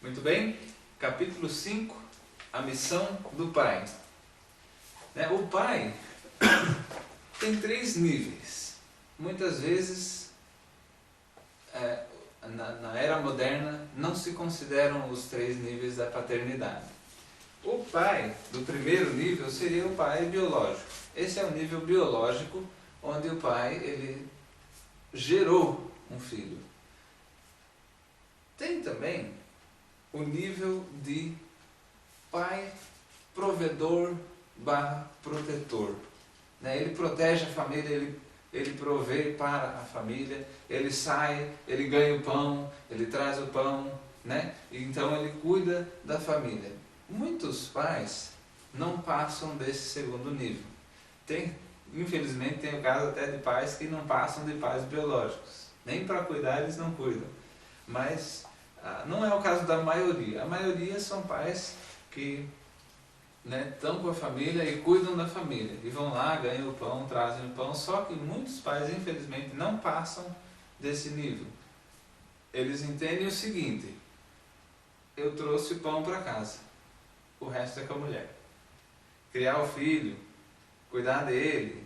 Muito bem, capítulo 5, a missão do pai. O pai tem 3 níveis. Muitas vezes, na era moderna, não se consideram os 3 níveis da paternidade. O pai do primeiro nível seria o pai biológico. Esse é o nível biológico, onde o pai ele gerou um filho. Tem também o nível de pai provedor / protetor. Ele protege a família, ele provê para a família, ele sai, ele ganha o pão, ele traz o pão, então ele cuida da família. Muitos pais não passam desse segundo nível. Infelizmente tem o caso até de pais que não passam de pais biológicos. Nem para cuidar eles não cuidam. Mas não é o caso da maioria. A maioria são pais que estão com a família e cuidam da família. E vão lá, ganham o pão, trazem o pão. Só que muitos pais, infelizmente, não passam desse nível. Eles entendem o seguinte: eu trouxe pão para casa, o resto é com a mulher. Criar o filho, cuidar dele,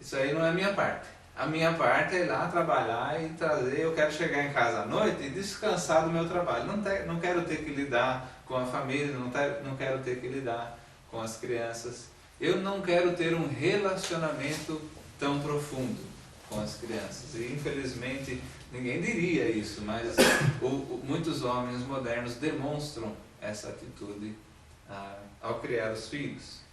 isso aí não é a minha parte. A minha parte é ir lá trabalhar e trazer. Eu quero chegar em casa à noite e descansar do meu trabalho. Não quero ter que lidar com a família, não quero ter que lidar com as crianças. Eu não quero ter um relacionamento tão profundo com as crianças. E infelizmente ninguém diria isso, mas muitos homens modernos demonstram essa atitude ao criar os filhos.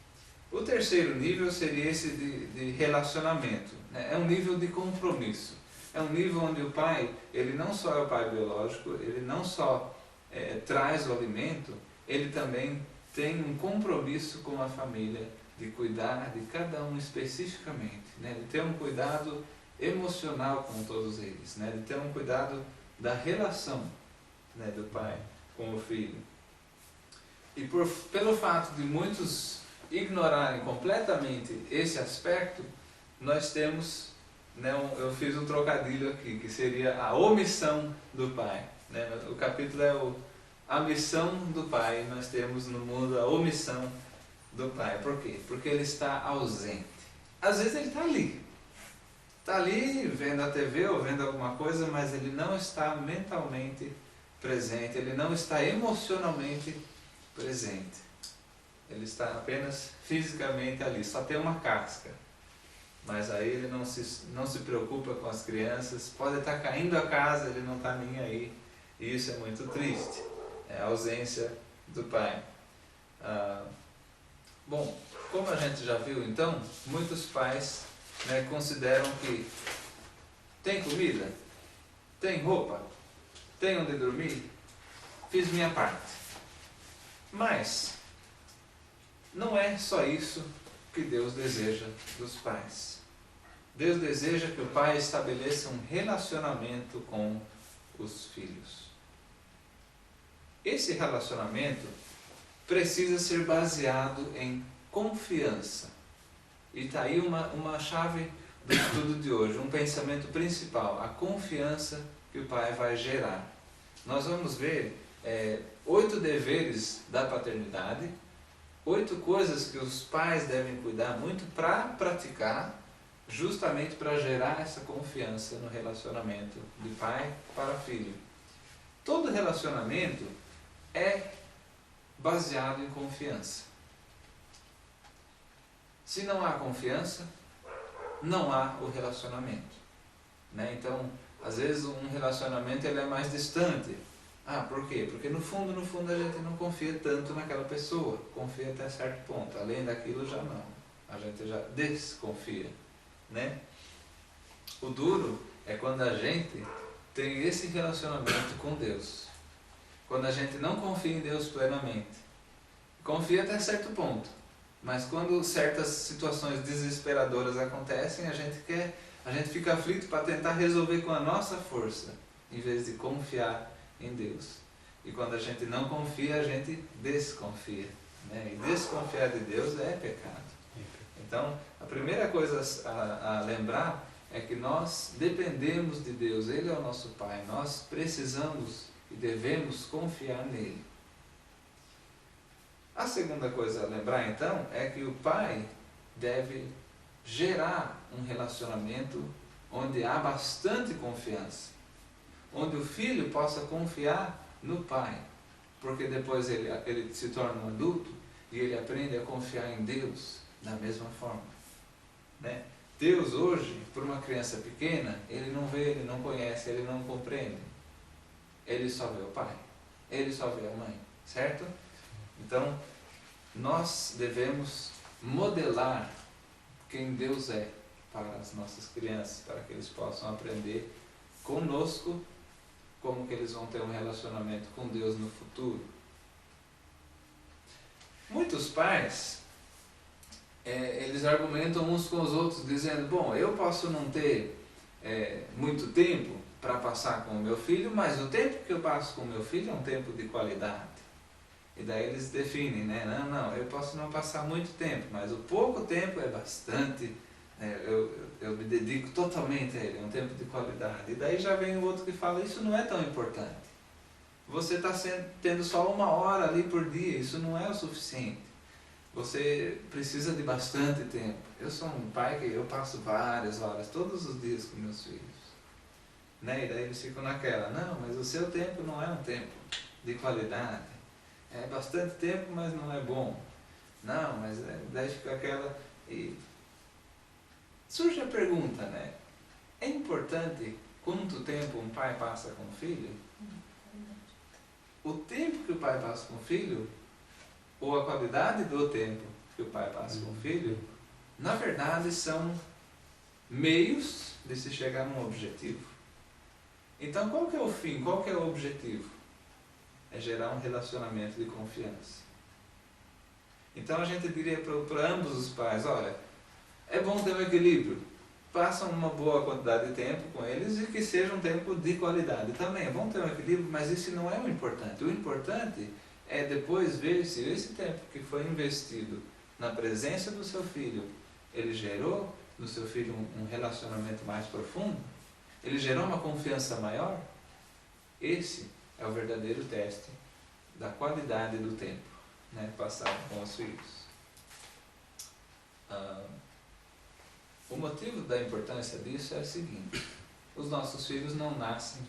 O terceiro nível seria esse de relacionamento. É um nível de compromisso. É um nível onde o pai, ele não só é o pai biológico, ele não só traz o alimento, ele também tem um compromisso com a família de cuidar de cada um especificamente, de ter um cuidado emocional com todos eles, de ter um cuidado da relação do pai com o filho. E pelo fato de muitos ignorarem completamente esse aspecto, nós temos, eu fiz um trocadilho aqui, que seria a omissão do pai. O capítulo é a missão do pai, e nós temos no mundo a omissão do pai. Por quê? Porque ele está ausente. Às vezes ele está ali vendo a TV ou vendo alguma coisa, mas ele não está mentalmente presente, ele não está emocionalmente presente. Ele está apenas fisicamente ali, só tem uma casca. Mas aí ele não se preocupa com as crianças, pode estar caindo a casa, ele não está nem aí. E isso é muito triste, é a ausência do pai. Bom, como a gente já viu então, muitos pais consideram que tem comida, tem roupa, tem onde dormir, fiz minha parte. Mas não é só isso que Deus deseja dos pais. Deus deseja que o pai estabeleça um relacionamento com os filhos. Esse relacionamento precisa ser baseado em confiança. E está aí uma chave do estudo de hoje, um pensamento principal, a confiança que o pai vai gerar. Nós vamos ver 8 deveres da paternidade, 8 coisas que os pais devem cuidar muito para praticar, justamente para gerar essa confiança no relacionamento de pai para filho. Todo relacionamento é baseado em confiança. Se não há confiança, não há o relacionamento. Então, às vezes um relacionamento ele é mais distante. Por quê? Porque no fundo a gente não confia tanto naquela pessoa. Confia até certo ponto. Além daquilo já não. A gente já desconfia. O duro é quando a gente tem esse relacionamento com Deus. Quando a gente não confia em Deus plenamente. Confia até certo ponto. Mas quando certas situações desesperadoras acontecem, a gente fica aflito para tentar resolver com a nossa força, em vez de confiar em Deus. E quando a gente não confia, a gente desconfia. E desconfiar de Deus é pecado. Então, a primeira coisa a lembrar é que nós dependemos de Deus. Ele é o nosso Pai. Nós precisamos e devemos confiar nele. A segunda coisa a lembrar então é que o pai deve gerar um relacionamento onde há bastante confiança, onde o filho possa confiar no pai, porque depois ele se torna um adulto e ele aprende a confiar em Deus da mesma forma, né? Deus hoje, para uma criança pequena, ele não vê, ele não conhece, ele não compreende. Ele só vê o pai, ele só vê a mãe, certo? Então, nós devemos modelar quem Deus é para as nossas crianças, para que eles possam aprender conosco como que eles vão ter um relacionamento com Deus no futuro. Muitos pais, eles argumentam uns com os outros, dizendo, bom, eu posso não ter muito tempo para passar com o meu filho, mas o tempo que eu passo com o meu filho é um tempo de qualidade. E daí eles definem, né? Não, eu posso não passar muito tempo, mas o pouco tempo é bastante, eu me dedico totalmente a ele, é um tempo de qualidade. E daí já vem o outro que fala, isso não é tão importante. Você está tendo só 1 hora ali por dia, isso não é o suficiente. Você precisa de bastante tempo. Eu sou um pai que eu passo várias horas, todos os dias com meus filhos. Né? E daí eles ficam naquela, não, mas o seu tempo não é um tempo de qualidade. É bastante tempo, mas não é bom. Não, mas daí fica aquela... E surge a pergunta, né? É importante quanto tempo um pai passa com o filho? O tempo que o pai passa com o filho, ou a qualidade do tempo que o pai passa com o filho, na verdade são meios de se chegar num objetivo. Então qual que é o fim? Qual que é o objetivo? É gerar um relacionamento de confiança. Então a gente diria para ambos os pais, olha, é bom ter um equilíbrio. Passam uma boa quantidade de tempo com eles e que seja um tempo de qualidade também. É bom ter um equilíbrio, mas isso não é o importante. O importante é depois ver se esse tempo que foi investido na presença do seu filho, ele gerou no seu filho um relacionamento mais profundo, ele gerou uma confiança maior. Esse é o verdadeiro teste da qualidade do tempo, né, passado com os filhos. O motivo da importância disso é o seguinte: os nossos filhos não nascem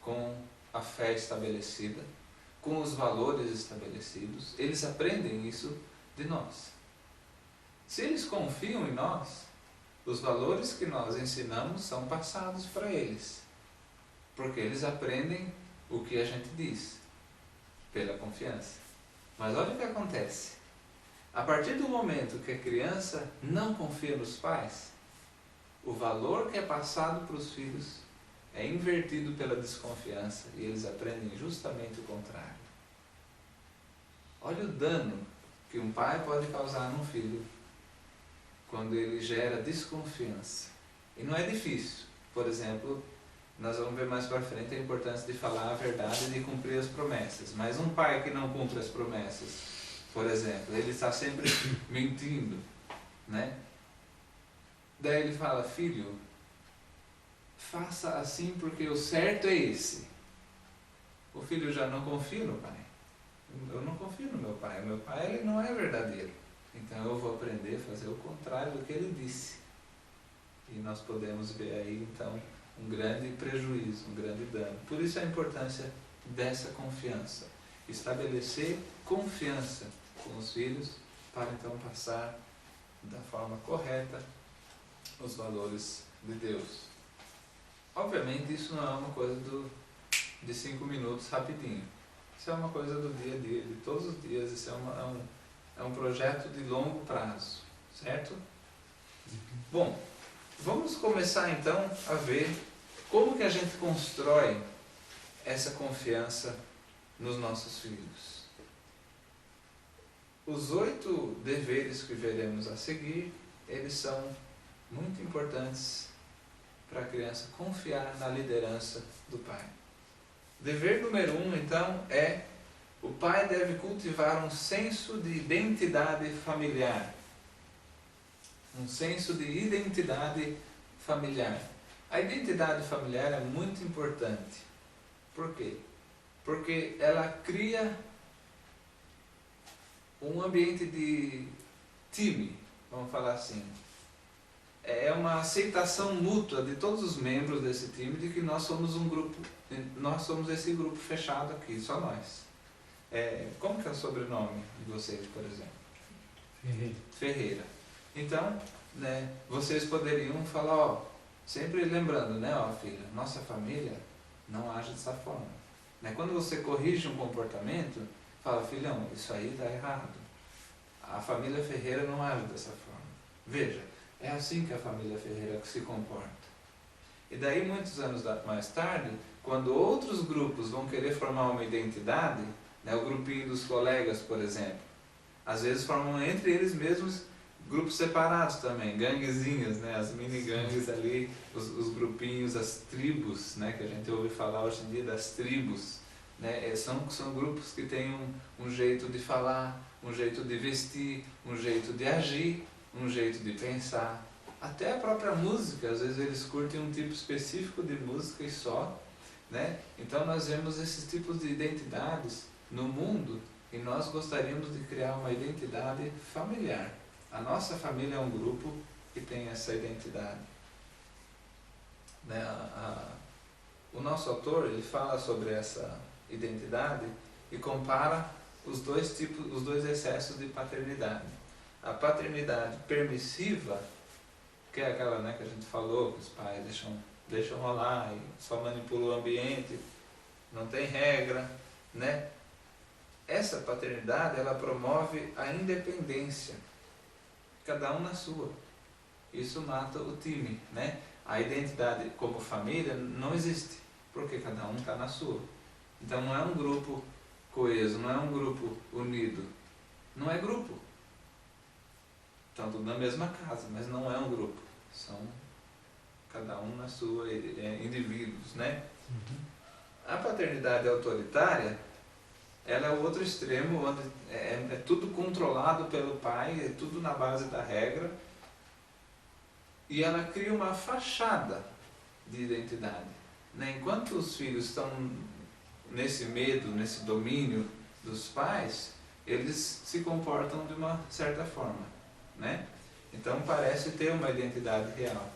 com a fé estabelecida, com os valores estabelecidos, eles aprendem isso de nós. Se eles confiam em nós, os valores que nós ensinamos são passados para eles, porque eles aprendem o que a gente diz, pela confiança. Mas olha o que acontece. A partir do momento que a criança não confia nos pais, o valor que é passado para os filhos é invertido pela desconfiança e eles aprendem justamente o contrário. Olha o dano que um pai pode causar num filho quando ele gera desconfiança. E não é difícil. Por exemplo, nós vamos ver mais para frente a importância de falar a verdade e de cumprir as promessas. Mas um pai que não cumpre as promessas, por exemplo, ele está sempre mentindo, né? Daí ele fala, filho, faça assim porque o certo é esse. O filho já não confia no pai. Eu não confio no meu pai. O meu pai, ele não é verdadeiro. Então eu vou aprender a fazer o contrário do que ele disse. E nós podemos ver aí, então, um grande prejuízo, um grande dano. Por isso a importância dessa confiança. Estabelecer confiança com os filhos para então passar da forma correta os valores de Deus. Obviamente isso não é uma coisa de 5 minutos rapidinho. Isso é uma coisa do dia a dia, de todos os dias. Isso é um projeto de longo prazo, certo? Bom, vamos começar então a ver como que a gente constrói essa confiança nos nossos filhos. Os 8 deveres que veremos a seguir, eles são muito importantes para a criança confiar na liderança do pai. Dever número 1, então, é: o pai deve cultivar um senso de identidade familiar. Um senso de identidade familiar. A identidade familiar é muito importante. Por quê? porque ela cria um ambiente de time, vamos falar assim. É uma aceitação mútua de todos os membros desse time de que nós somos um grupo, nós somos esse grupo fechado aqui, só nós. Como que é o sobrenome de vocês, por exemplo? Ferreira. Ferreira. Então, né, vocês poderiam falar, ó, sempre lembrando, né, ó, filha, nossa família não age dessa forma. Né? Quando você corrige um comportamento, fala, filhão, isso aí está errado. A família Ferreira não age dessa forma. Veja, é assim que a família Ferreira se comporta. E daí, muitos anos mais tarde, quando outros grupos vão querer formar uma identidade, né, o grupinho dos colegas, por exemplo, às vezes formam entre eles mesmos grupos separados também, ganguezinhos, né, as mini-gangues ali, os grupinhos, as tribos, né, que a gente ouve falar hoje em dia das tribos. Né, são grupos que têm um jeito de falar, um jeito de vestir, um jeito de agir, um jeito de pensar. Até a própria música, às vezes eles curtem um tipo específico de música e só. Né? Então nós vemos esses tipos de identidades no mundo e nós gostaríamos de criar uma identidade familiar. A nossa família é um grupo que tem essa identidade. Né? O nosso autor ele fala sobre essa identidade e compara os dois excessos de paternidade. A paternidade permissiva, que é aquela, né, que a gente falou, que os pais deixam rolar e só manipulam o ambiente, não tem regra, né? Essa paternidade, ela promove a independência, cada um na sua. Isso mata o time, né? A identidade como família não existe, porque cada um está na sua. Então não é um grupo coeso, não é um grupo unido, não é grupo. Estão tudo na mesma casa, mas não é um grupo, são cada um na sua, indivíduos, né? A paternidade autoritária, ela é o outro extremo, onde é tudo controlado pelo pai, é tudo na base da regra, e ela cria uma fachada de identidade. Né? Enquanto os filhos estão nesse medo, nesse domínio dos pais, eles se comportam de uma certa forma. Né? Então parece ter uma identidade real.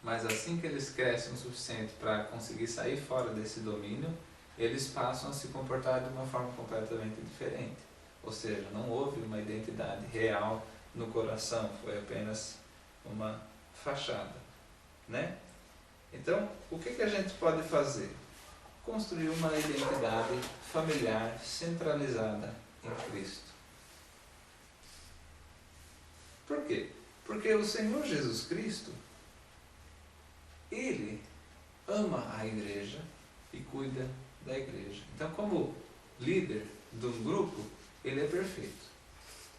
Mas assim que eles crescem o suficiente para conseguir sair fora desse domínio, eles passam a se comportar de uma forma completamente diferente. Ou seja, não houve uma identidade real no coração, foi apenas uma fachada. Né? Então, o que a gente pode fazer? Construir uma identidade familiar centralizada em Cristo. Por quê? Porque o Senhor Jesus Cristo, Ele ama a igreja e cuida da igreja. Então, como líder de um grupo, Ele é perfeito.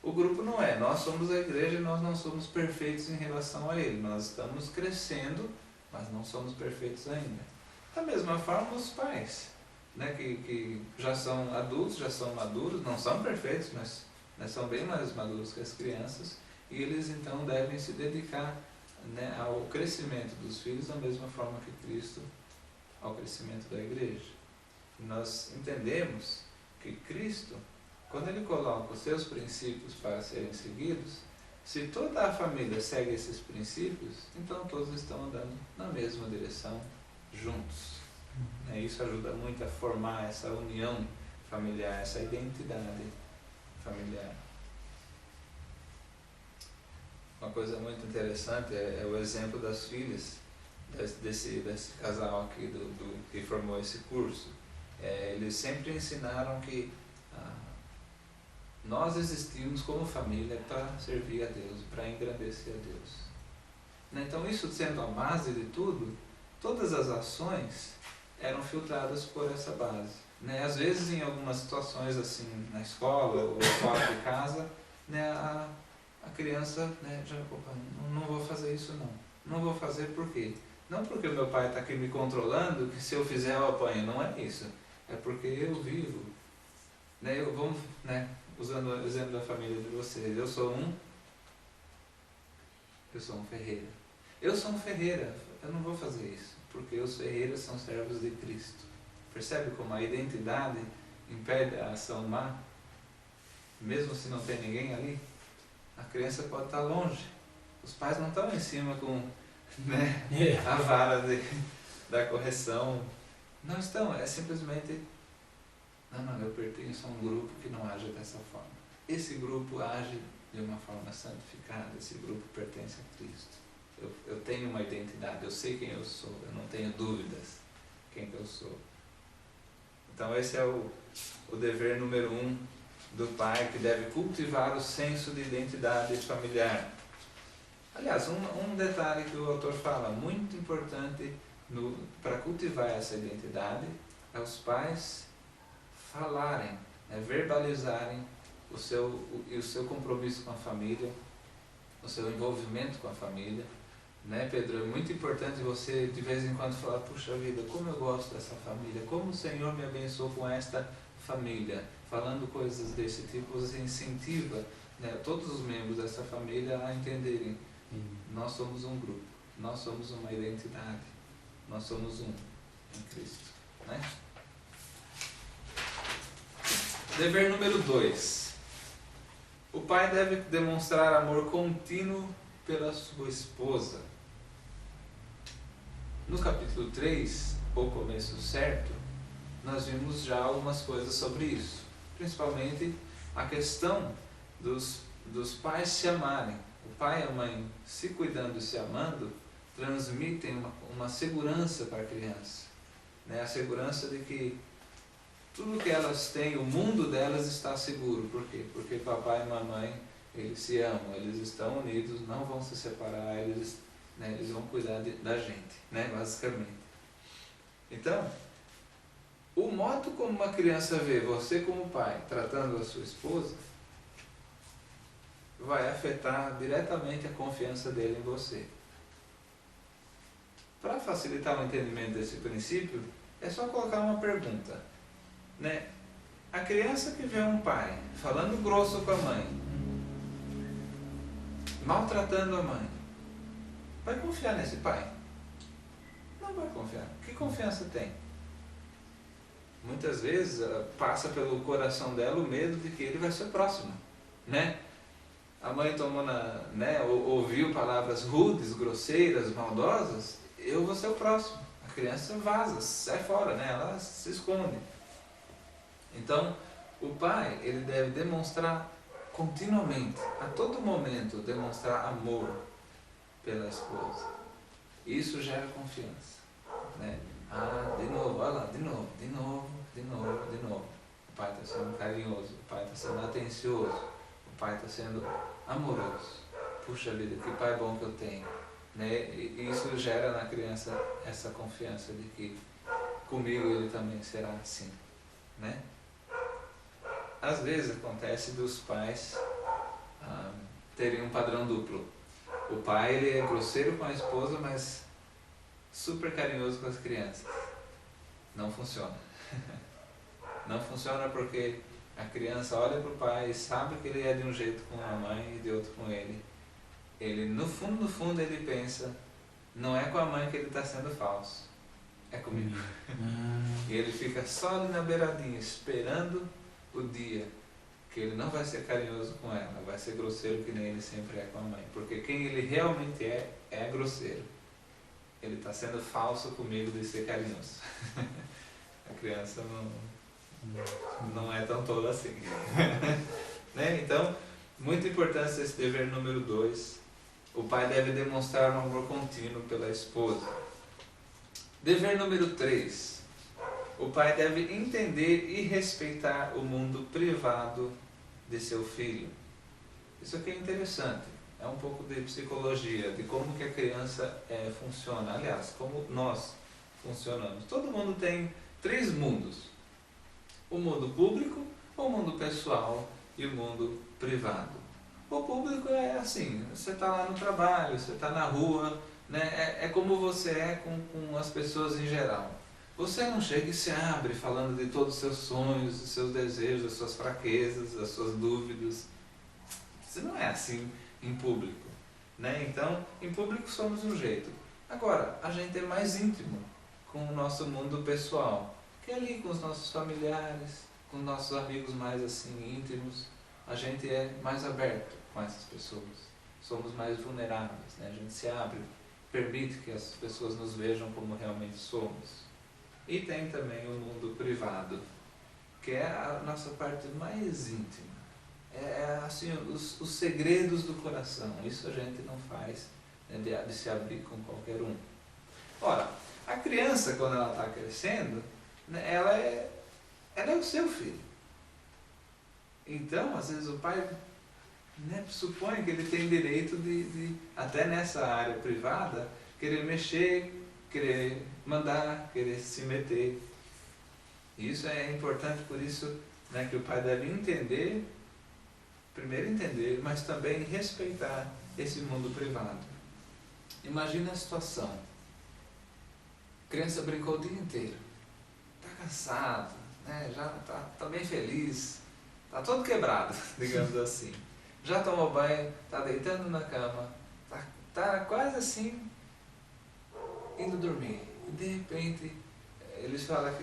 O grupo não é. Nós somos a igreja e nós não somos perfeitos em relação a Ele. Nós estamos crescendo, mas não somos perfeitos ainda. Da mesma forma, os pais, né, que já são adultos, já são maduros, não são perfeitos, mas são bem mais maduros que as crianças, e eles então devem se dedicar, né, ao crescimento dos filhos da mesma forma que Cristo ao crescimento da igreja. E nós entendemos que Cristo, quando Ele coloca os seus princípios para serem seguidos, se toda a família segue esses princípios, então todos estão andando na mesma direção, juntos. Isso ajuda muito a formar essa união familiar, essa identidade familiar. Uma coisa muito interessante é o exemplo das filhas desse casal aqui que formou esse curso. Eles sempre ensinaram que nós existimos como família para servir a Deus, para engrandecer a Deus. Então, isso sendo a base de tudo, todas as ações eram filtradas por essa base. Às vezes, em algumas situações, assim, na escola ou fora de casa, a criança já, opa, não vou fazer isso não. Não vou fazer por quê? Não porque o meu pai está aqui me controlando, que se eu fizer eu apanho. Não é isso. É porque eu vivo. Usando o exemplo da família de vocês, eu sou um Ferreira. Eu sou um Ferreira, eu não vou fazer isso, porque os Ferreiras são servos de Cristo. Percebe como a identidade impede a ação má? Mesmo se não tem ninguém ali, a criança pode estar longe. Os pais não estão em cima com, né, a vara da correção. Não estão, é simplesmente, não, eu pertenço a um grupo que não age dessa forma. Esse grupo age de uma forma santificada, esse grupo pertence a Cristo. Eu tenho uma identidade, eu sei quem eu sou, eu não tenho dúvidas quem que eu sou. Então esse é o dever número 1 do pai, que deve cultivar o senso de identidade familiar. Aliás, um detalhe que o autor fala, muito importante para cultivar essa identidade, é os pais falarem, verbalizarem o seu compromisso com a família, o seu envolvimento com a família. Né, Pedro? É muito importante você de vez em quando falar, puxa vida, como eu gosto dessa família, como o Senhor me abençoou com esta família. Falando coisas desse tipo, você incentiva, né, todos os membros dessa família a entenderem, nós somos um grupo, nós somos uma identidade, nós somos um em Cristo. Né? Dever número 2. O pai deve demonstrar amor contínuo pela sua esposa. No capítulo 3, o começo certo, nós vimos já algumas coisas sobre isso. Principalmente a questão dos pais se amarem. O pai e a mãe, se cuidando e se amando, transmitem uma segurança para a criança. Né? A segurança de que tudo que elas têm, o mundo delas está seguro. Por quê? Porque papai e mamãe, eles se amam, eles estão unidos, não vão se separar, eles vão cuidar da gente, né? Basicamente. Então, o modo como uma criança vê você como pai tratando a sua esposa vai afetar diretamente a confiança dele em você. Para facilitar o entendimento desse princípio, é só colocar uma pergunta. Né? A criança que vê um pai falando grosso com a mãe, maltratando a mãe, vai confiar nesse pai? Não vai confiar. Que confiança tem? Muitas vezes passa pelo coração dela o medo de que ele vai ser próximo, né? A mãe ouviu palavras rudes, grosseiras, maldosas, eu vou ser o próximo. A criança vaza, sai fora, né? Ela se esconde. Então, o pai, ele deve demonstrar continuamente, a todo momento, demonstrar amor pela esposa. Isso gera confiança, né? De novo, olha lá, de novo. O pai está sendo carinhoso, o pai está sendo atencioso, o pai está sendo amoroso. Puxa vida, que pai bom que eu tenho. Né? E isso gera na criança essa confiança de que comigo ele também será assim. Né? Às vezes acontece dos pais terem um padrão duplo. O pai, ele é grosseiro com a esposa, mas super carinhoso com as crianças. Não funciona. Não funciona porque a criança olha para o pai e sabe que ele é de um jeito com a mãe e de outro com ele. Ele, no fundo, ele pensa, não é com a mãe que ele está sendo falso, é comigo. E ele fica só ali na beiradinha, esperando o dia que ele não vai ser carinhoso com ela, vai ser grosseiro que nem ele sempre é com a mãe. Porque quem ele realmente é grosseiro. Ele está sendo falso comigo de ser carinhoso. A criança não é tão tola assim. Né? Então, muito importante esse dever número 2. O pai deve demonstrar um amor contínuo pela esposa. Dever número 3. O pai deve entender e respeitar o mundo privado de seu filho. Isso aqui é interessante. É um pouco de psicologia, de como que a criança funciona. Aliás, como nós funcionamos. Todo mundo tem 3 mundos. O mundo público, o mundo pessoal e o mundo privado. O público é assim, você está lá no trabalho, você está na rua, né? É como você é com as pessoas em geral. Você não chega e se abre falando de todos os seus sonhos, dos seus desejos, das suas fraquezas, das suas dúvidas. Você não é assim em público, né? Então, em público somos um jeito. Agora, a gente é mais íntimo com o nosso mundo pessoal. que ali com os nossos familiares, com nossos amigos mais assim íntimos, a gente é mais aberto com essas pessoas. Somos mais vulneráveis, né? A gente se abre, permite que as pessoas nos vejam como realmente somos. E tem também o mundo privado, que é a nossa parte mais íntima. É assim, os segredos do coração. Isso a gente não faz, né, de se abrir com qualquer um. Ora, a criança, quando ela está crescendo, né, ela é o seu filho. Então, às vezes o pai, né, supõe que ele tem direito de, até nessa área privada, querer mexer, querer mandar, querer se meter. E isso é importante, por isso, né, que o pai deve entender, primeiro entender, mas também respeitar esse mundo privado. Imagina a situação. A criança brincou o dia inteiro, está cansado, né, já está bem feliz, está todo quebrado, digamos assim. Já tomou banho, está deitando na cama, está quase assim, indo dormir. E de repente, eles falam,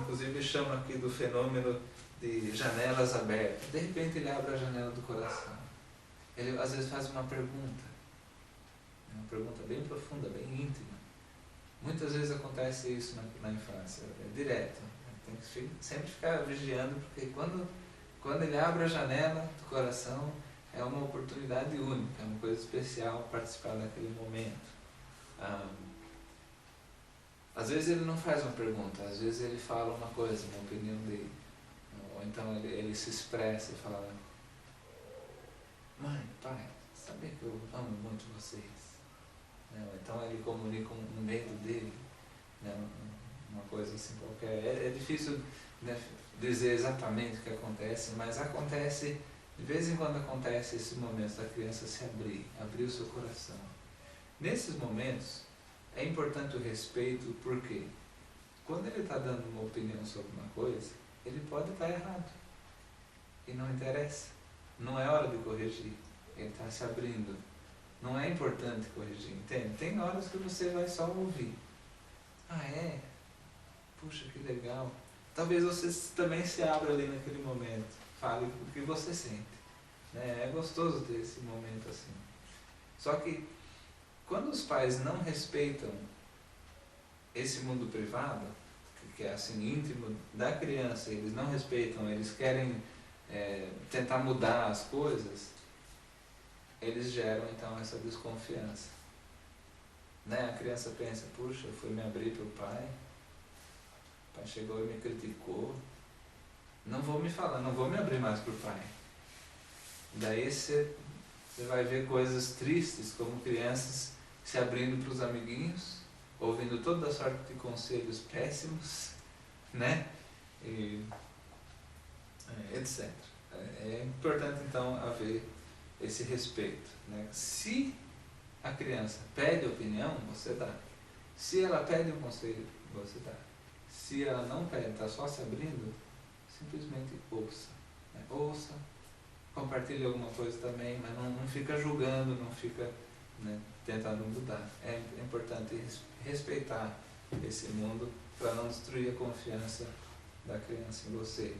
inclusive chamam aqui do fenômeno de janelas abertas. De repente ele abre a janela do coração. Ele às vezes faz uma pergunta bem profunda, bem íntima. Muitas vezes acontece isso na infância, é direto. Tem que sempre ficar vigiando, porque quando ele abre a janela do coração, é uma oportunidade única, é uma coisa especial participar daquele momento. Às vezes ele não faz uma pergunta, às vezes ele fala uma coisa, uma opinião dele. Ou então ele se expressa e fala: mãe, pai, sabia que eu amo muito vocês? Ou então ele comunica um medo dele, né? Uma coisa assim qualquer. É difícil, né, dizer exatamente o que acontece, mas acontece, de vez em quando acontece esse momento da criança se abrir o seu coração. Nesses momentos, é importante o respeito, porque quando ele está dando uma opinião sobre uma coisa, ele pode estar errado. E não interessa. Não é hora de corrigir. Ele está se abrindo. Não é importante corrigir, entende? Tem horas que você vai só ouvir. Ah, é? Puxa, que legal. Talvez você também se abra ali naquele momento. Fale o que você sente. É gostoso ter esse momento assim. Só que quando os pais não respeitam esse mundo privado, que é assim íntimo da criança, eles não respeitam, eles querem tentar mudar as coisas, eles geram então essa desconfiança. Né? A criança pensa: puxa, eu fui me abrir para o pai chegou e me criticou, não vou me abrir mais para o pai. Daí você vai ver coisas tristes, como crianças se abrindo para os amiguinhos, ouvindo toda sorte de conselhos péssimos, né? E, etc. É importante então haver esse respeito, né? Se a criança pede opinião, você dá. Se ela pede um conselho, você dá. Se ela não pede, está só se abrindo, simplesmente ouça. Né? Ouça, compartilhe alguma coisa também, mas não fica julgando, não fica, né, tentando mudar. É importante respeitar esse mundo para não destruir a confiança da criança em você.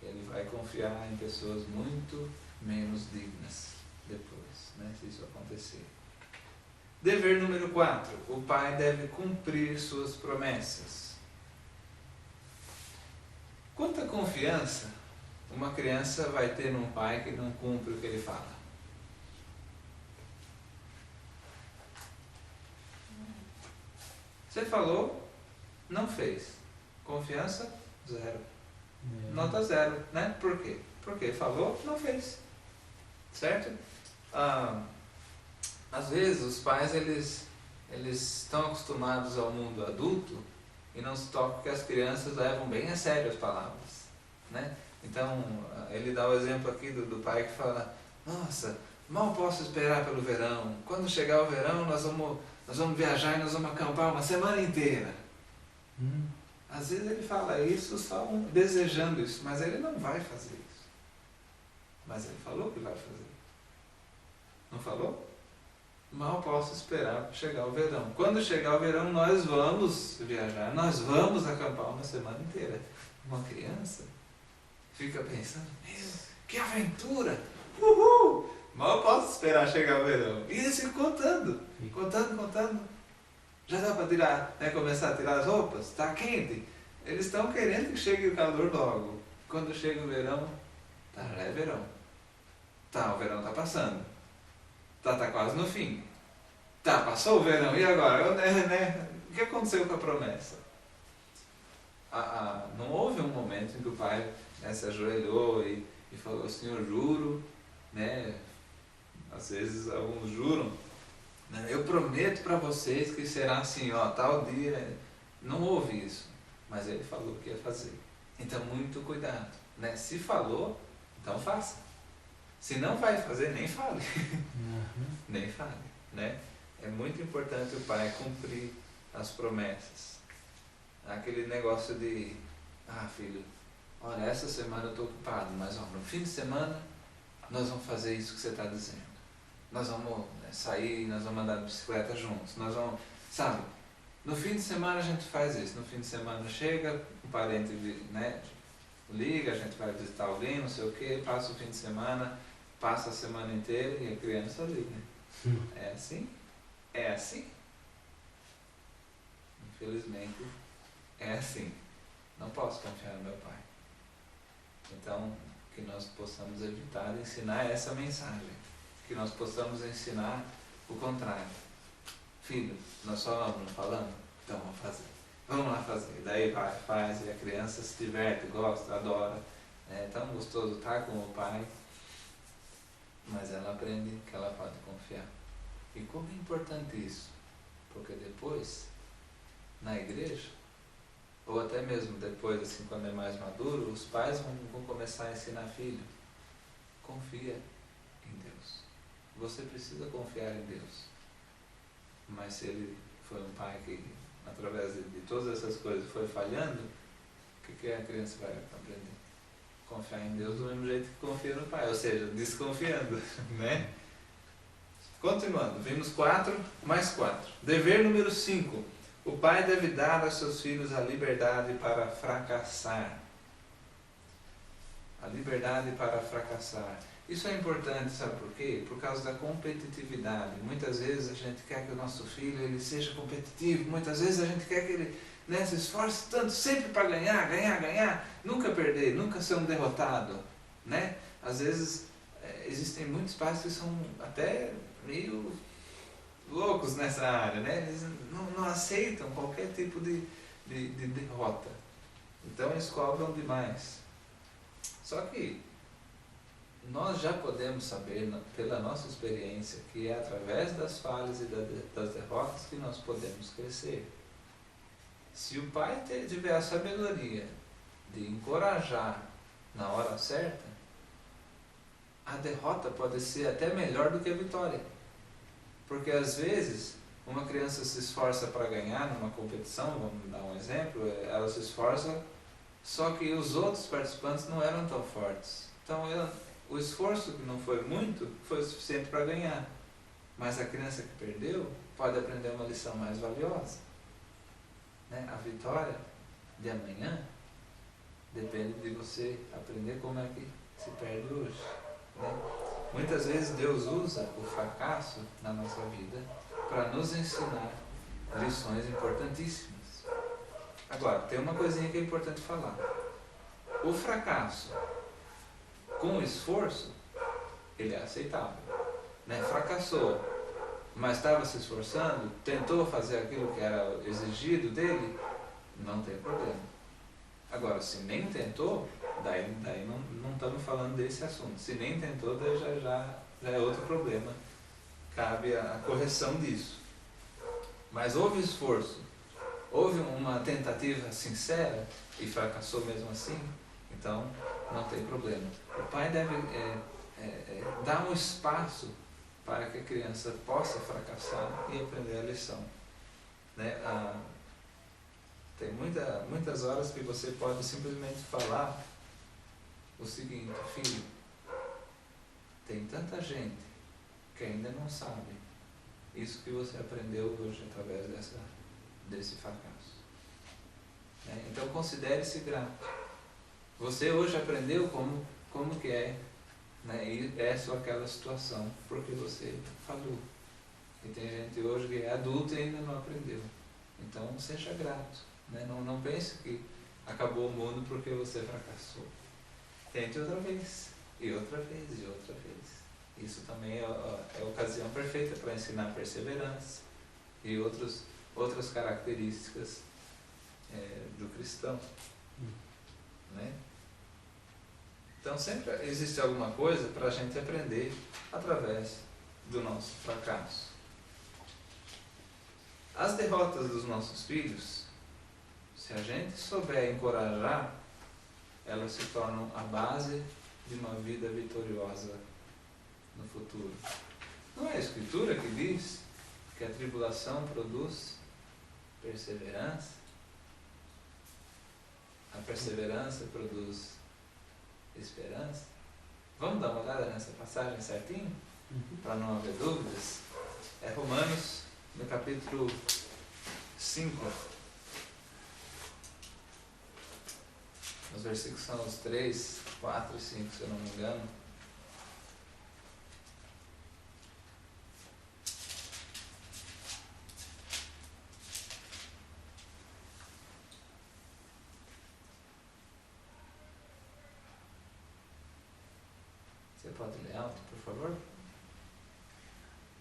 Ele vai confiar em pessoas muito menos dignas depois, né, se isso acontecer. Dever número 4. O pai deve cumprir suas promessas. Quanta confiança uma criança vai ter num pai que não cumpre o que ele fala? Você falou, não fez. Confiança, 0. Nota 0, né? Por quê? Porque falou, não fez. Certo? Às vezes os pais eles estão acostumados ao mundo adulto e não se tocam que as crianças levam bem a sério as palavras, né? Então ele dá o exemplo aqui do pai que fala: nossa, mal posso esperar pelo verão, quando chegar o verão nós vamos viajar e nós vamos acampar uma semana inteira. Às vezes ele fala isso só desejando isso, mas ele não vai fazer isso. Mas ele falou que vai fazer. Não falou? Mal posso esperar para chegar o verão. Quando chegar o verão, nós vamos viajar, nós vamos acampar uma semana inteira. Uma criança fica pensando, meu, que aventura! Uhul! Mal posso esperar chegar o verão. E eles ficam contando. Já dá para tirar, né, começar a tirar as roupas? Está quente? Eles estão querendo que chegue o calor logo. Quando chega o verão, tá, já é verão. Tá, o verão está passando. Tá quase no fim. Tá, passou o verão, e agora? Né? O que aconteceu com a promessa? Não houve um momento em que o pai, né, se ajoelhou e falou, Senhor, juro, né? Às vezes alguns juram, né, eu prometo para vocês que será assim, ó, tal dia. Não houve isso, mas ele falou que ia fazer. Então, muito cuidado, né? Se falou, então faça. Se não vai fazer, nem fale. Nem fale, né? É muito importante o pai cumprir as promessas. Aquele negócio de, filho, olha, essa semana eu estou ocupado, mas ó, no fim de semana nós vamos fazer isso que você está dizendo. Nós vamos, né, sair, nós vamos andar de bicicleta juntos, nós vamos, sabe? No fim de semana a gente faz isso. No fim de semana chega, um parente, né, liga, a gente vai visitar alguém, não sei o que, passa o fim de semana, passa a semana inteira e a criança liga. É assim? É assim? Infelizmente, é assim. Não posso confiar no meu pai. Então, que nós possamos evitar de ensinar essa mensagem. Que nós possamos ensinar o contrário. Filho, nós só não falamos? Então vamos fazer. Vamos lá fazer. Daí vai, faz, e a criança se diverte, gosta, adora. É tão gostoso estar com o pai. Mas ela aprende que ela pode confiar. E como é importante isso? Porque depois, na igreja, ou até mesmo depois, assim, quando é mais maduro, os pais vão começar a ensinar filho. Confia em Deus. Você precisa confiar em Deus. Mas se ele foi um pai que, através de todas essas coisas, foi falhando, o que a criança vai aprender? Confiar em Deus do mesmo jeito que confia no pai, ou seja, desconfiando, né? Continuando, vimos 4 mais 4. Dever número 5. O pai deve dar a seus filhos a liberdade para fracassar. A liberdade para fracassar. Isso é importante, sabe por quê? Por causa da competitividade. Muitas vezes a gente quer que o nosso filho ele seja competitivo, muitas vezes a gente quer que ele, né, se esforce tanto sempre para ganhar, nunca perder, nunca ser um derrotado, né? Às vezes existem muitos pais que são até meio loucos nessa área, né? Eles não aceitam qualquer tipo de derrota. Então eles cobram demais. Só que nós já podemos saber, pela nossa experiência, que é através das falhas e das derrotas que nós podemos crescer. Se o pai tiver a sabedoria de encorajar na hora certa, a derrota pode ser até melhor do que a vitória. Porque às vezes uma criança se esforça para ganhar numa competição, vamos dar um exemplo, ela se esforça, só que os outros participantes não eram tão fortes. Então o esforço, que não foi muito, foi o suficiente para ganhar. Mas a criança que perdeu pode aprender uma lição mais valiosa. Né? A vitória de amanhã depende de você aprender como é que se perde hoje. Né? Muitas vezes Deus usa o fracasso na nossa vida para nos ensinar lições importantíssimas. Agora, tem uma coisinha que é importante falar. O fracasso com esforço, ele é aceitável. Né? Fracassou, mas estava se esforçando, tentou fazer aquilo que era exigido dele, não tem problema. Agora, se nem tentou, daí não estamos falando desse assunto. Se nem tentou, daí já é outro problema. Cabe a correção disso. Mas houve esforço, houve uma tentativa sincera e fracassou mesmo assim, então não tem problema. O pai deve dar um espaço para que a criança possa fracassar e aprender a lição. Né? Tem muitas horas que você pode simplesmente falar o seguinte: filho, tem tanta gente que ainda não sabe isso que você aprendeu hoje através desse fracasso. Né? Então considere-se grato. Você hoje aprendeu como que é, né? E essa ou aquela situação, porque você falhou. E tem gente hoje que é adulto e ainda não aprendeu. Então seja grato. Né? Não pense que acabou o mundo porque você fracassou. Tente outra vez, e outra vez, e outra vez. Isso também é a ocasião perfeita para ensinar perseverança e outras características do cristão. Né? Então sempre existe alguma coisa para a gente aprender através do nosso fracasso. As derrotas dos nossos filhos, se a gente souber encorajar, elas se tornam a base de uma vida vitoriosa no futuro. Não é a Escritura que diz que a tribulação produz perseverança? A perseverança produz esperança? Vamos dar uma olhada nessa passagem certinho? Para não haver dúvidas. É Romanos, no capítulo 5. Os versículos são os 3, 4 e 5, se eu não me engano. Você pode ler alto, por favor?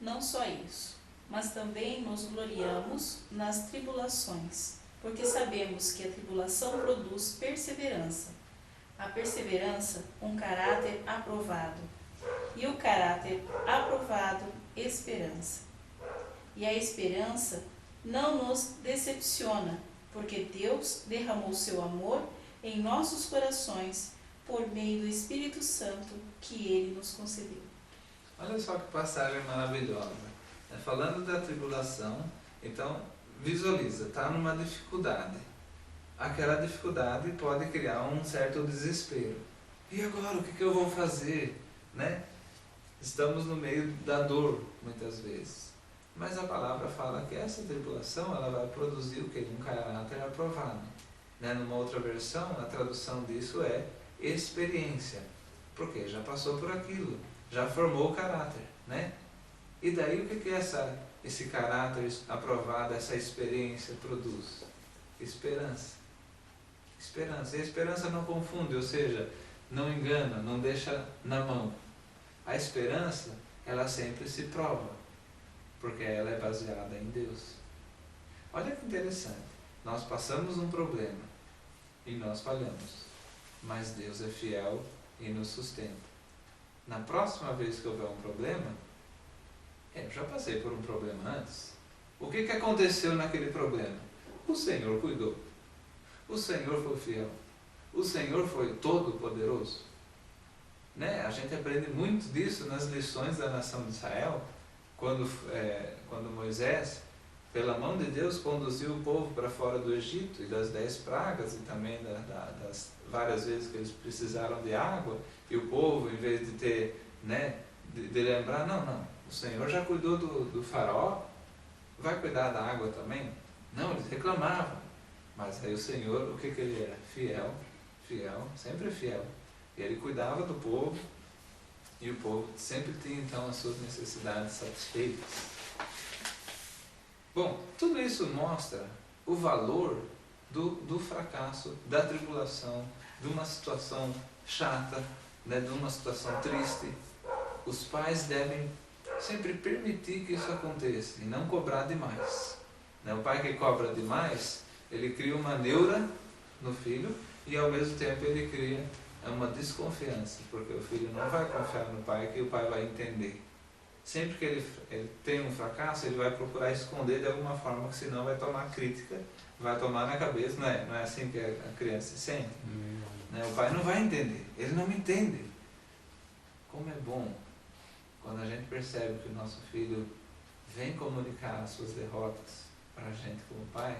Não só isso, mas também nos gloriamos nas tribulações, porque sabemos que a tribulação produz perseverança. A perseverança, um caráter aprovado. E o caráter aprovado, esperança. E a esperança não nos decepciona, porque Deus derramou seu amor em nossos corações por meio do Espírito Santo que Ele nos concedeu. Olha só que passagem maravilhosa. Falando da tribulação, então visualiza, está numa dificuldade. Aquela dificuldade pode criar um certo desespero. E agora, o que eu vou fazer? Né? Estamos no meio da dor, muitas vezes. Mas a palavra fala que essa tribulação ela vai produzir o quê? Um caráter aprovado. Né? Numa outra versão, a tradução disso é experiência. Porque já passou por aquilo, já formou o caráter. Né? E daí o que esse caráter aprovado, essa experiência produz? Esperança. Esperança. E a esperança não confunde, ou seja, não engana, não deixa na mão. A esperança, ela sempre se prova, porque ela é baseada em Deus. Olha que interessante. Nós passamos um problema e nós falhamos, mas Deus é fiel e nos sustenta. Na próxima vez que houver um problema, eu já passei por um problema antes. O que aconteceu naquele problema? O Senhor cuidou. O Senhor foi fiel. O Senhor foi todo-poderoso. Né? A gente aprende muito disso nas lições da nação de Israel, quando Moisés, pela mão de Deus, conduziu o povo para fora do Egito, e das 10 pragas, e também das várias vezes que eles precisaram de água, e o povo, em vez de ter, né, de lembrar, não, o Senhor já cuidou do faraó, vai cuidar da água também? Não, eles reclamavam. Mas aí o Senhor, o que ele era? Fiel, sempre fiel. E ele cuidava do povo, e o povo sempre tinha então as suas necessidades satisfeitas. Bom, tudo isso mostra o valor do fracasso, da tribulação, de uma situação chata, né, de uma situação triste. Os pais devem sempre permitir que isso aconteça e não cobrar demais. Né? O pai que cobra demais, ele cria uma neura no filho e ao mesmo tempo ele cria uma desconfiança, porque o filho não vai confiar no pai, que o pai vai entender. Sempre que ele tem um fracasso, ele vai procurar esconder de alguma forma, que senão vai tomar crítica, vai tomar na cabeça, não é assim que a criança se sente. Né? O pai não vai entender, ele não me entende. Como é bom quando a gente percebe que o nosso filho vem comunicar as suas derrotas para a gente como pai,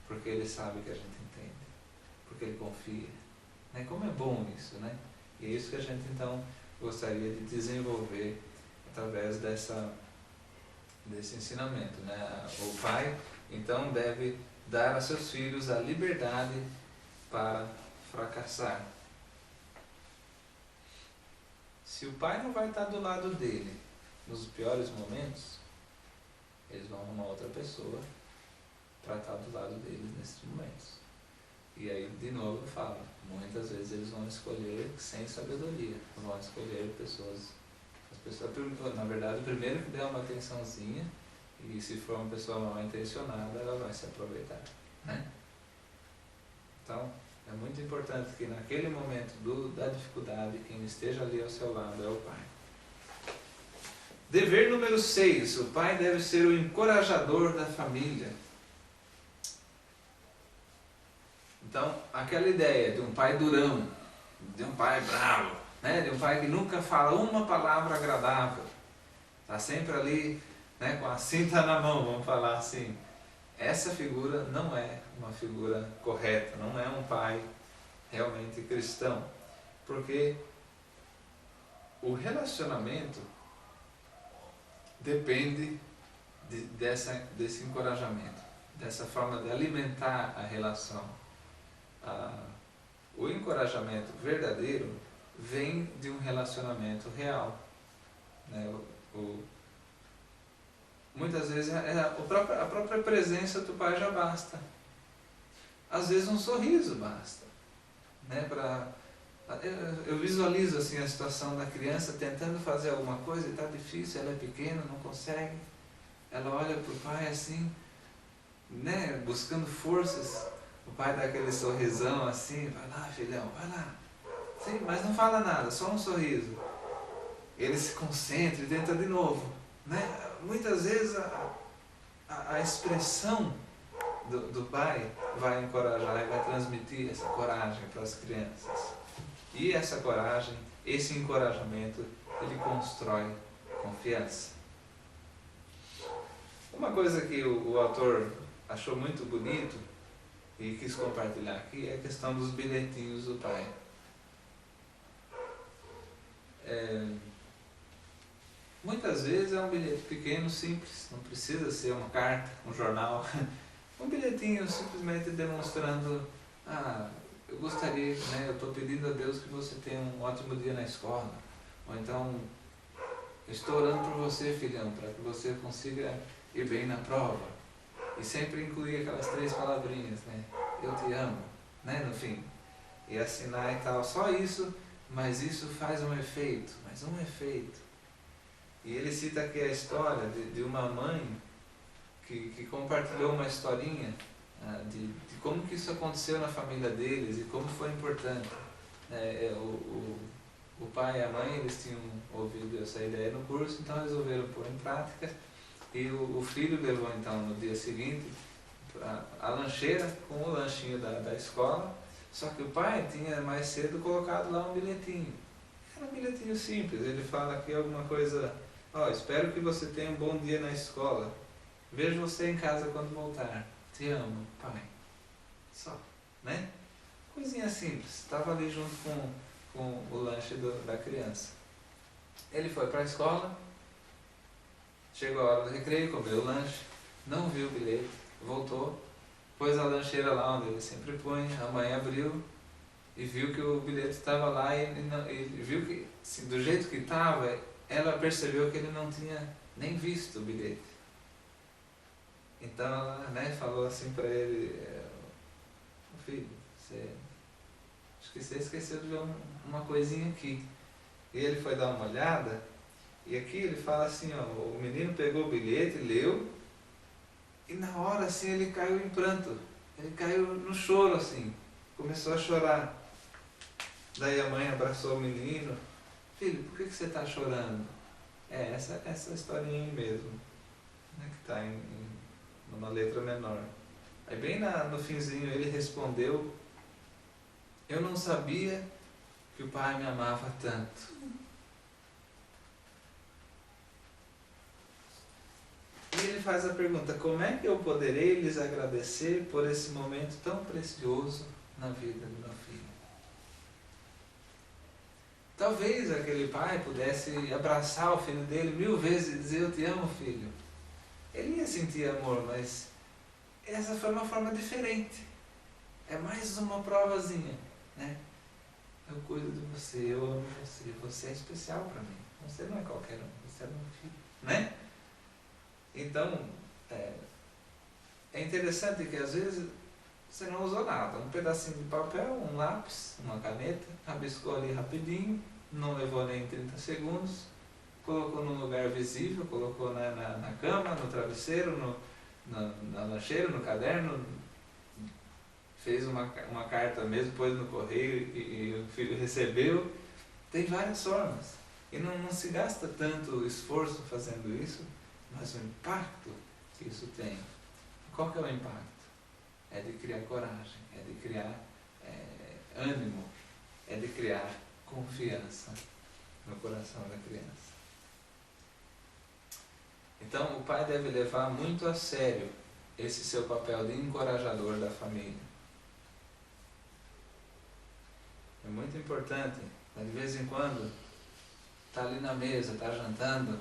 porque ele sabe que a gente entende, porque ele confia. Né? Como é bom isso, né? E é isso que a gente então gostaria de desenvolver através desse ensinamento, né? O pai, então, deve dar a seus filhos a liberdade para fracassar. Se o pai não vai estar do lado dele nos piores momentos, eles vão arrumar outra pessoa para estar do lado deles nesses momentos. E aí, de novo, eu falo, muitas vezes eles vão escolher sem sabedoria, vão escolher pessoas, as pessoas, na verdade, o primeiro que der uma atençãozinha, e se for uma pessoa mal intencionada, ela vai se aproveitar, né? Então, é muito importante que naquele momento da dificuldade, quem esteja ali ao seu lado é o pai. Dever número 6, o pai deve ser o encorajador da família. Então, aquela ideia de um pai durão, de um pai bravo, né? De um pai que nunca fala uma palavra agradável, está sempre ali, né, com a cinta na mão, vamos falar assim. Essa figura não é uma figura correta, não é um pai realmente cristão, porque o relacionamento depende desse encorajamento, dessa forma de alimentar a relação. O encorajamento verdadeiro vem de um relacionamento real, né? Muitas vezes a própria presença do pai já basta. Às vezes um sorriso basta, né? Eu visualizo assim a situação da criança tentando fazer alguma coisa e está difícil, ela é pequena, não consegue. Ela olha para o pai assim, né? Buscando forças. O pai dá aquele sorrisão assim, vai lá, filhão, vai lá. Sim, mas não fala nada, só um sorriso. Ele se concentra e tenta de novo, né? Muitas vezes a expressão do pai vai encorajar e vai transmitir essa coragem para as crianças. E essa coragem, esse encorajamento, ele constrói confiança. Uma coisa que o autor achou muito bonito e quis compartilhar aqui é a questão dos bilhetinhos do pai. Muitas vezes é um bilhete pequeno, simples, não precisa ser uma carta, um jornal. Um bilhetinho simplesmente demonstrando, eu gostaria, né, eu estou pedindo a Deus que você tenha um ótimo dia na escola. Ou então, estou orando por você, filhão, para que você consiga ir bem na prova. E sempre incluir aquelas 3 palavrinhas, né? Eu te amo, né, no fim. E assinar e tal, só isso, mas isso faz um efeito, mas um efeito. E ele cita aqui a história de uma mãe que compartilhou uma historinha de como que isso aconteceu na família deles e como foi importante. O pai e a mãe, eles tinham ouvido essa ideia no curso, então resolveram pôr em prática. E o filho levou então no dia seguinte a lancheira com o lanchinho da escola, só que o pai tinha mais cedo colocado lá um bilhetinho. Era um bilhetinho simples, ele fala aqui alguma coisa, espero que você tenha um bom dia na escola, vejo você em casa quando voltar, te amo, pai. Só, né? Coisinha simples, estava ali junto com o lanche da criança. Ele foi para a escola, chegou a hora do recreio, comeu o lanche, não viu o bilhete, voltou, pôs a lancheira lá onde ele sempre põe, a mãe abriu e viu que o bilhete estava lá e viu que, assim, do jeito que estava, ela percebeu que ele não tinha nem visto o bilhete. Então ela, né, falou assim para ele, filho, acho que você esqueceu de ver uma coisinha aqui. E ele foi dar uma olhada, e aqui ele fala assim, o menino pegou o bilhete, leu, e na hora assim ele caiu em pranto, ele caiu no choro assim, começou a chorar. Daí a mãe abraçou o menino, filho, por que você está chorando? Essa historinha aí mesmo, né, que está numa letra menor. Aí bem no finzinho ele respondeu, eu não sabia que o pai me amava tanto. E ele faz a pergunta, como é que eu poderei lhes agradecer por esse momento tão precioso na vida do meu filho? Talvez aquele pai pudesse abraçar o filho dele 1000 vezes e dizer, eu te amo, filho. Ele ia sentir amor, mas essa foi uma forma diferente. É mais uma provazinha, né? Eu cuido de você, eu amo você, você é especial para mim. Você não é qualquer um, você é meu filho, né? Então, é interessante que às vezes você não usou nada, um pedacinho de papel, um lápis, uma caneta, rabiscou ali rapidinho, não levou nem 30 segundos, colocou num lugar visível, colocou na cama, no travesseiro, na lancheira, no caderno, fez uma carta mesmo, pôs no correio e o filho recebeu. Tem várias formas. E não se gasta tanto esforço fazendo isso, mas o impacto que isso tem. Qual que é o impacto? É de criar coragem, é de criar ânimo, é de criar confiança no coração da criança. Então o pai deve levar muito a sério esse seu papel de encorajador da família. É muito importante, de vez em quando, está ali na mesa, está jantando,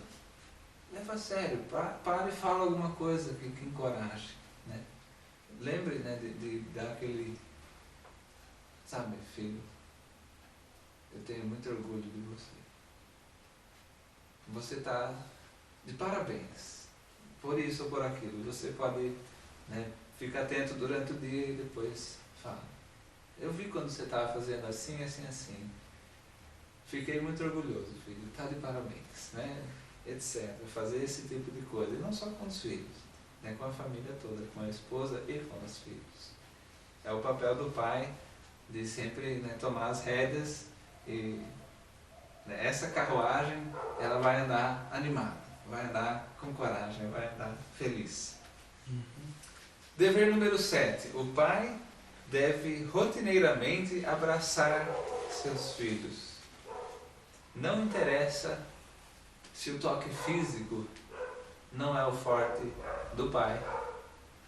leva a sério, para e fala alguma coisa que encoraje, né? Lembre, né, de dar aquele, sabe, filho, eu tenho muito orgulho de você. Você está de parabéns, por isso ou por aquilo. Você pode, né, ficar atento durante o dia e depois fala. Eu vi quando você estava fazendo assim, assim, assim. Fiquei muito orgulhoso, filho. Está de parabéns, né? Etc. Fazer esse tipo de coisa. E não só com os filhos, né? Com a família toda, com a esposa e com os filhos. É o papel do pai de sempre, né, tomar as rédeas e, né, essa carruagem ela vai andar animada, vai andar com coragem, vai andar feliz. Dever número 7. O pai deve rotineiramente abraçar seus filhos. Não interessa se o toque físico não é o forte do pai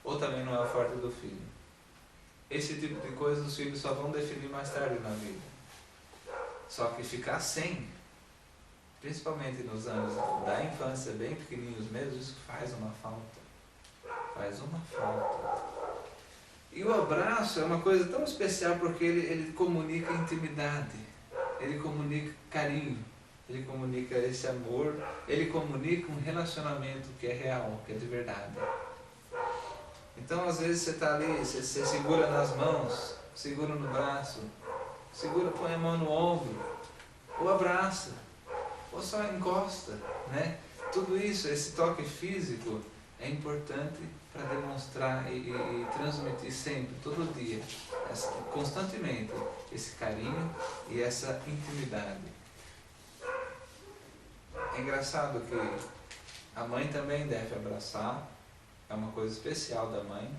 ou também não é o forte do filho. Esse tipo de coisa os filhos só vão definir mais tarde na vida. Só que ficar sem, principalmente nos anos da infância, bem pequenininhos mesmo, isso faz uma falta. Faz uma falta. E o abraço é uma coisa tão especial porque ele comunica intimidade, ele comunica carinho, ele comunica esse amor, ele comunica um relacionamento que é real, que é de verdade. Então às vezes você está ali, você segura nas mãos, segura no braço, segura, põe a mão no ombro, ou abraça, ou só encosta, né? Tudo isso, esse toque físico é importante para demonstrar e transmitir sempre, todo dia, constantemente, esse carinho e essa intimidade. É engraçado que a mãe também deve abraçar, é uma coisa especial da mãe,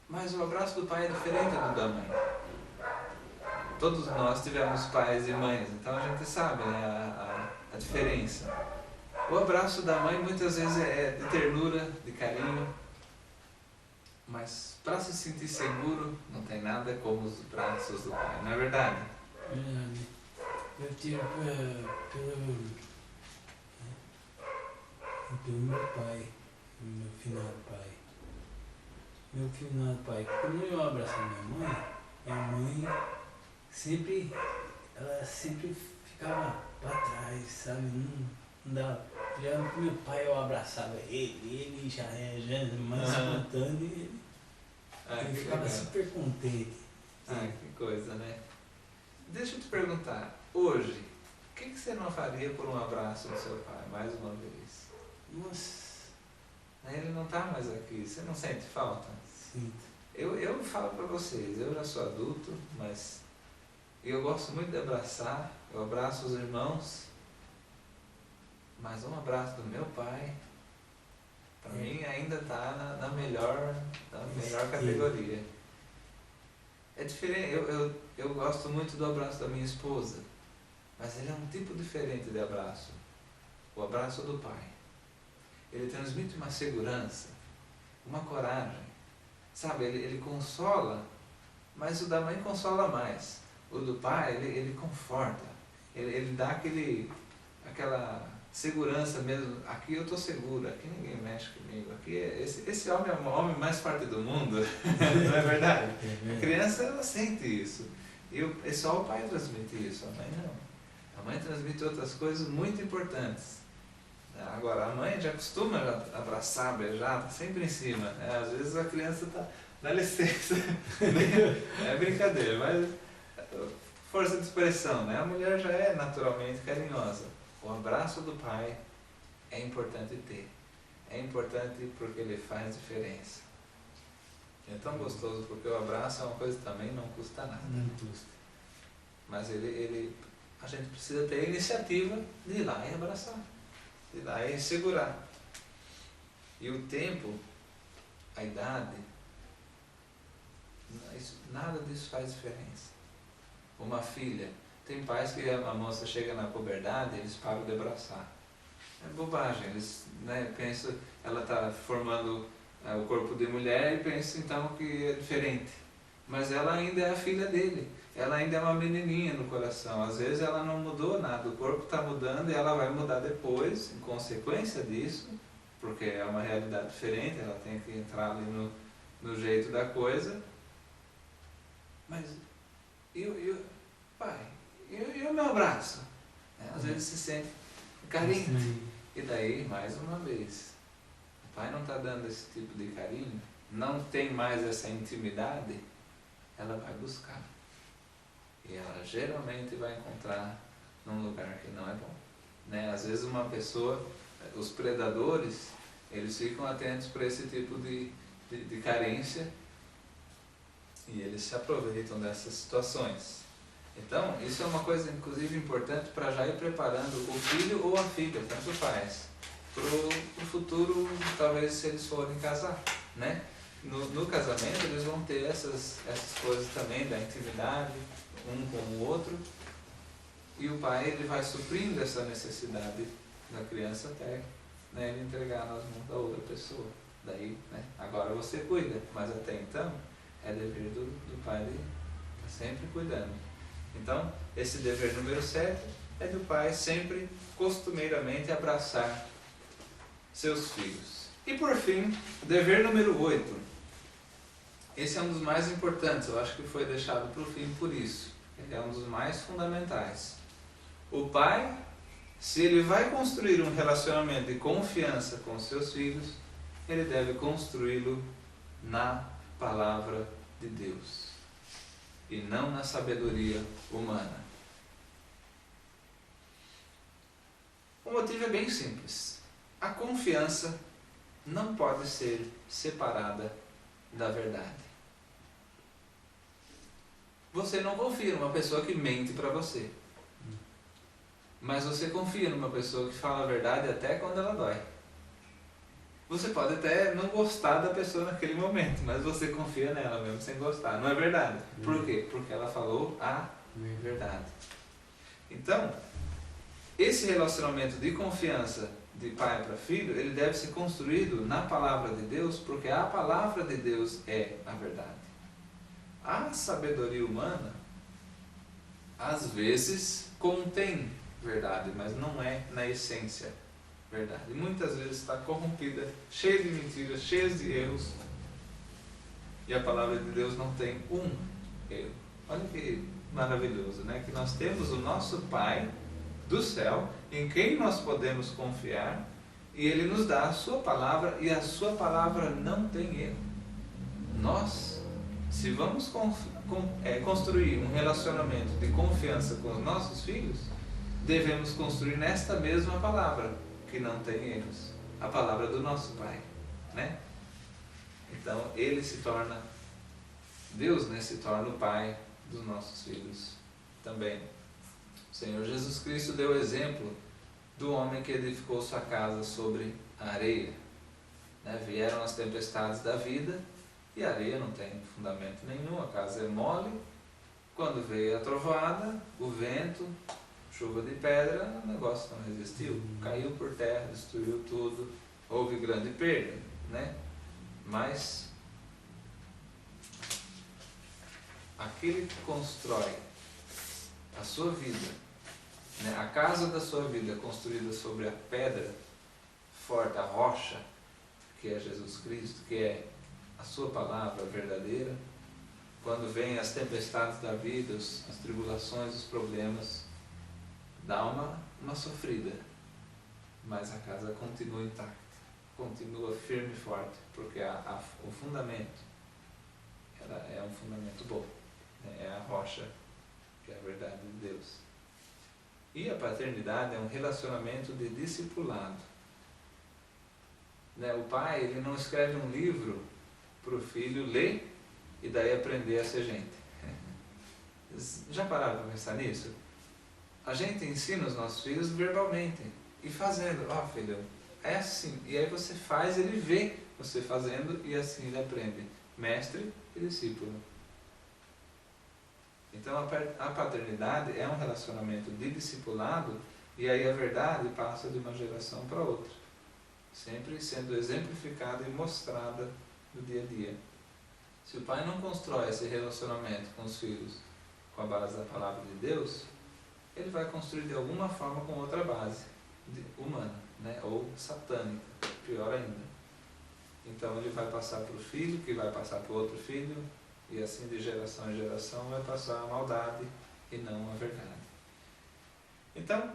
mas o abraço do pai é diferente do da mãe. Todos nós tivemos pais e mães, então a gente sabe, né, a diferença. O abraço da mãe muitas vezes é de ternura, de carinho, mas para se sentir seguro não tem nada como os braços do pai, não é verdade? Verdade. Eu tive pelo meu pai, meu finado pai. Meu finado pai, quando eu abracei minha mãe sempre, ela sempre ficava para trás, sabe? Não dava. Já meu pai eu abraçava ele já mais espontâneo e ele ficava super contente. Ah, que coisa, né? Deixa eu te perguntar, hoje, o que você não faria por um abraço do seu pai, mais uma vez? Nossa. Ele não está mais aqui, você não sente falta? Sinto. Eu falo para vocês, eu já sou adulto, mas eu gosto muito de abraçar, eu abraço os irmãos, mas um abraço do meu pai, para mim ainda está na melhor categoria. É diferente, eu gosto muito do abraço da minha esposa, mas ele é um tipo diferente de abraço. O abraço do pai. Ele transmite uma segurança, uma coragem. Sabe, ele consola, mas o da mãe consola mais. O do pai, ele conforta. Ele dá aquela segurança mesmo. Aqui eu estou seguro, aqui ninguém mexe comigo. Aqui esse homem é o homem mais forte do mundo. Não é verdade? A criança, ela sente isso. E só o pai transmite isso, a mãe não. A mãe transmite outras coisas muito importantes. Agora, a mãe já costuma abraçar, beijar, está sempre em cima. Às vezes a criança está, dá licença. É brincadeira, mas força de expressão, né? A mulher já é naturalmente carinhosa. O abraço do pai é importante ter. É importante porque ele faz diferença. É tão gostoso porque o abraço é uma coisa que também não custa nada. Não custa. Mas a gente precisa ter a iniciativa de ir lá e abraçar. De ir lá e segurar. E o tempo, a idade, nada disso faz diferença. Uma filha, tem pais que a moça chega na puberdade e eles param de abraçar. É bobagem, eles pensam, ela está formando o corpo de mulher e pensa então que é diferente. Mas ela ainda é a filha dele, ela ainda é uma menininha no coração. Às vezes ela não mudou nada, o corpo está mudando e ela vai mudar depois, em consequência disso, porque é uma realidade diferente, ela tem que entrar ali no jeito da coisa. Mas pai, e o meu abraço? Às vezes se sente carinho. E daí, mais uma vez, o pai não está dando esse tipo de carinho, não tem mais essa intimidade, ela vai buscar. E ela geralmente vai encontrar num lugar que não é bom. Às vezes uma pessoa, os predadores, eles ficam atentos para esse tipo de carência e eles se aproveitam dessas situações. Então, isso é uma coisa, inclusive, importante para já ir preparando o filho ou a filha, tanto faz, para o futuro, talvez, se eles forem casar, né? No casamento, eles vão ter essas coisas também, da intimidade, um com o outro, e o pai, ele vai suprindo essa necessidade da criança até ele entregar nas mãos da outra pessoa. Daí, agora você cuida, mas até então, é dever do pai de estar sempre cuidando. Então, esse dever número 7 é do pai sempre, costumeiramente, abraçar seus filhos. E por fim, o dever número 8. Esse é um dos mais importantes, eu acho que foi deixado para o fim por isso. Ele é um dos mais fundamentais. O pai, se ele vai construir um relacionamento de confiança com seus filhos, ele deve construí-lo na palavra de Deus e não na sabedoria humana. O motivo é bem simples. A confiança não pode ser separada da verdade. Você não confia numa pessoa que mente para você, mas você confia numa pessoa que fala a verdade até quando ela dói. Você pode até não gostar da pessoa naquele momento, mas você confia nela mesmo sem gostar, não é verdade? Por quê? Porque ela falou a verdade. Então, esse relacionamento de confiança de pai para filho, ele deve ser construído na palavra de Deus, porque a palavra de Deus é a verdade. A sabedoria humana, às vezes, contém verdade, mas não é na essência verdade. E muitas vezes está corrompida, cheia de mentiras, cheia de erros. E a palavra de Deus não tem um erro. Olha que maravilhoso, né? Que nós temos o nosso Pai do céu, em quem nós podemos confiar, e Ele nos dá a sua palavra, e a sua palavra não tem erro. Nós, se vamos construir um relacionamento de confiança com os nossos filhos, devemos construir nesta mesma palavra, que não tem erros, a palavra do nosso Pai, né? Então, Ele se torna, Deus, se torna o Pai dos nossos filhos também. O Senhor Jesus Cristo deu o exemplo do homem que edificou sua casa sobre a areia. Vieram as tempestades da vida e a areia não tem fundamento nenhum, a casa é mole. Quando veio a trovoada, o vento, chuva de pedra, o negócio não resistiu, caiu por terra, destruiu tudo, houve grande perda, Mas aquele que constrói a sua vida né? A casa da sua vida é construída sobre a pedra forte, a rocha, que é Jesus Cristo, que é a sua palavra verdadeira. Quando vêm as tempestades da vida, as tribulações, os problemas, dá uma sofrida, mas a casa continua intacta, continua firme e forte, porque o fundamento ela é um fundamento bom, né? É a rocha, que é a verdade de Deus. E a paternidade é um relacionamento de discipulado, né? O pai, ele não escreve um livro para o filho ler e daí aprender a ser gente. Já pararam para pensar nisso? A gente ensina os nossos filhos verbalmente e fazendo. Ó, filho, é assim. E aí você faz, ele vê você fazendo e assim ele aprende. Mestre e discípulo. Então a paternidade é um relacionamento de discipulado e aí a verdade passa de uma geração para outra, sempre sendo exemplificada e mostrada no dia a dia. Se o pai não constrói esse relacionamento com os filhos com a base da palavra de Deus, ele vai construir de alguma forma com outra base humana, né? Ou satânica, pior ainda. Então ele vai passar para o filho, que vai passar para o outro filho, e assim de geração em geração vai passar a maldade e não a verdade. Então,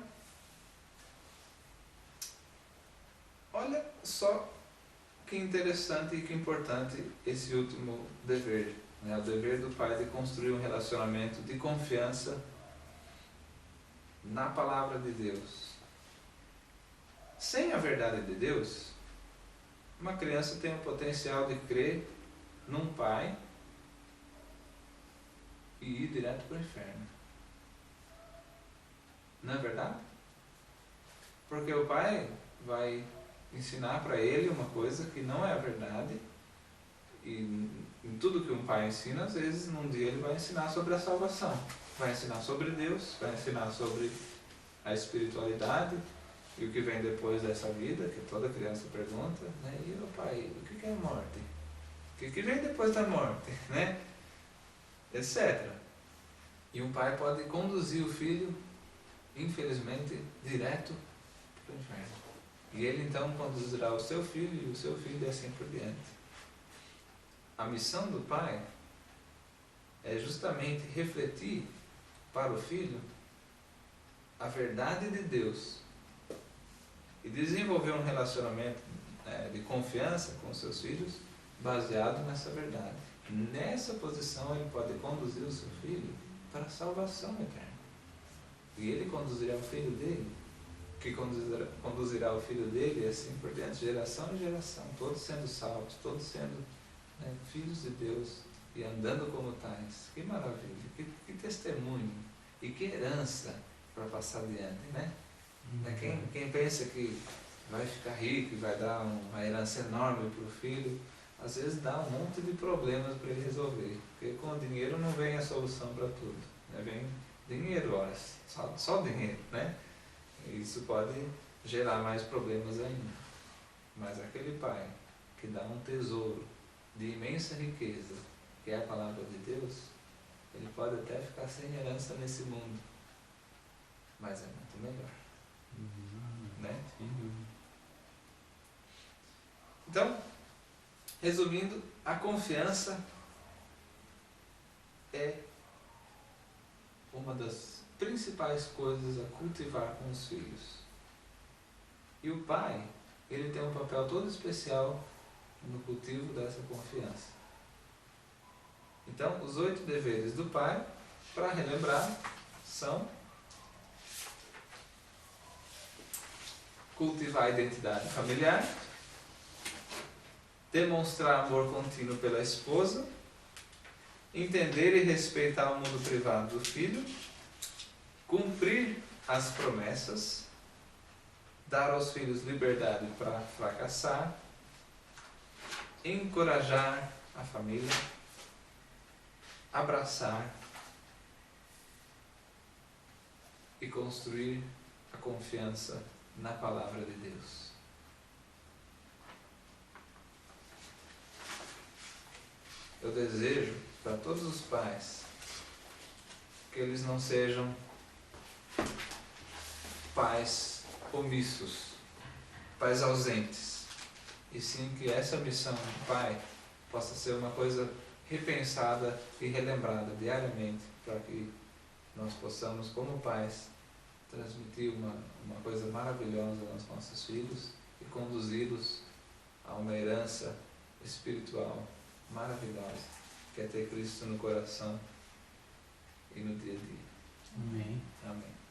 olha só que interessante e que importante esse último dever, né? O dever do pai de construir um relacionamento de confiança na palavra de Deus. Sem a verdade de Deus, uma criança tem o potencial de crer num pai e ir direto para o inferno. Não é verdade? Porque o pai vai ensinar para ele uma coisa que não é a verdade, e em tudo que um pai ensina, às vezes num dia ele vai ensinar sobre a salvação, vai ensinar sobre Deus, vai ensinar sobre a espiritualidade e o que vem depois dessa vida, que toda criança pergunta, né? E o pai, o que é a morte? O que vem depois da morte, né? Etc. E um pai pode conduzir o filho, infelizmente, direto para o inferno. E ele então conduzirá o seu filho e o seu filho e assim por diante. A missão do pai é justamente refletir para o filho a verdade de Deus e desenvolver um relacionamento de confiança com seus filhos baseado nessa verdade. Nessa posição ele pode conduzir o seu filho para a salvação eterna. E ele conduzirá o filho dele, que conduzirá o filho dele, e assim por diante, geração em geração, todos sendo salvos, todos sendo filhos de Deus e andando como tais. Que maravilha, que testemunho e que herança para passar adiante, né? Quem pensa que vai ficar rico e vai dar uma herança enorme para o filho, às vezes dá um monte de problemas para ele resolver, porque com o dinheiro não vem a solução para tudo, né? Vem dinheiro, olha, só dinheiro, né? Isso pode gerar mais problemas ainda. Mas aquele pai que dá um tesouro de imensa riqueza, que é a palavra de Deus, ele pode até ficar sem herança nesse mundo, mas é muito melhor, né? Então, resumindo, a confiança é uma das principais coisas a cultivar com os filhos. E o pai, ele tem um papel todo especial no cultivo dessa confiança. Então, os 8 deveres do pai, para relembrar, são cultivar a identidade familiar, demonstrar amor contínuo pela esposa, entender e respeitar o mundo privado do filho, cumprir as promessas, dar aos filhos liberdade para fracassar, encorajar a família, abraçar e construir a confiança na palavra de Deus. Eu desejo para todos os pais que eles não sejam pais omissos, pais ausentes, e sim que essa missão de pai possa ser uma coisa repensada e relembrada diariamente, para que nós possamos, como pais, transmitir uma coisa maravilhosa aos nossos filhos e conduzi-los a uma herança espiritual maravilhosa, que é ter Cristo no coração e no dia a dia. Amém. Amém.